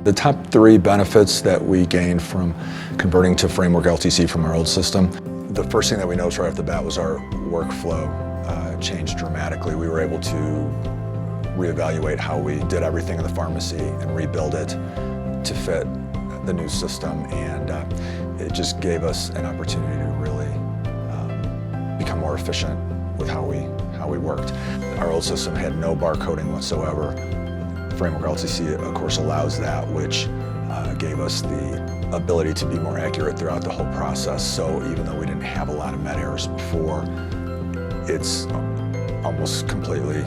The top 3 benefits that we gained from converting to FrameworkLTC from our old system, the first thing that we noticed right off the bat was our workflow changed dramatically. We were able to reevaluate how we did everything in the pharmacy and rebuild it to fit the new system, and it just gave us an opportunity to really become more efficient with how we worked. Our old system had no barcoding whatsoever. FrameworkLTC, of course, allows that, which gave us the ability to be more accurate throughout the whole process. So even though we didn't have a lot of med errors before, it's almost completely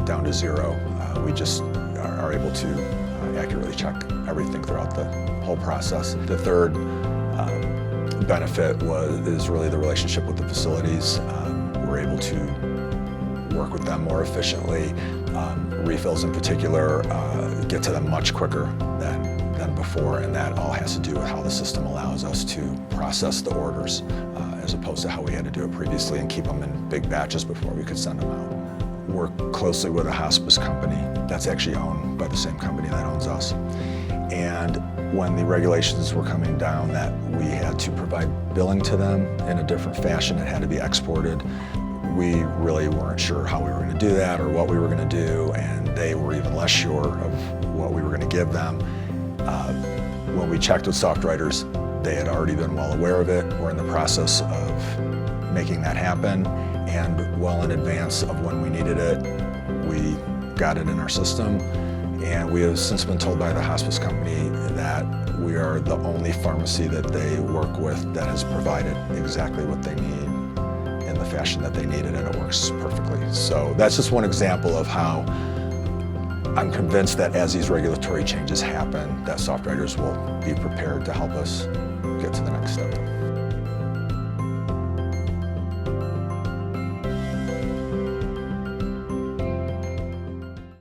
down to 0. We just are able to accurately check everything throughout the whole process. The third benefit is really the relationship with the facilities. We're able to work with them more efficiently. Refills in particular get to them much quicker than before, and that all has to do with how the system allows us to process the orders as opposed to how we had to do it previously and keep them in big batches before we could send them out. Work closely with a hospice company that's actually owned by the same company that owns us. And when the regulations were coming down that we had to provide billing to them in a different fashion, it had to be exported. We really weren't sure how we were going to do that or what we were going to do, and they were even less sure of what we were going to give them. When we checked with SoftWriters, they had already been well aware of it. We're in the process of making that happen, and well in advance of when we needed it, we got it in our system. And we have since been told by the hospice company that we are the only pharmacy that they work with that has provided exactly what they need in the fashion that they need it, and it works perfectly. So that's just one example of how I'm convinced that as these regulatory changes happen, that SoftWriters will be prepared to help us get to the next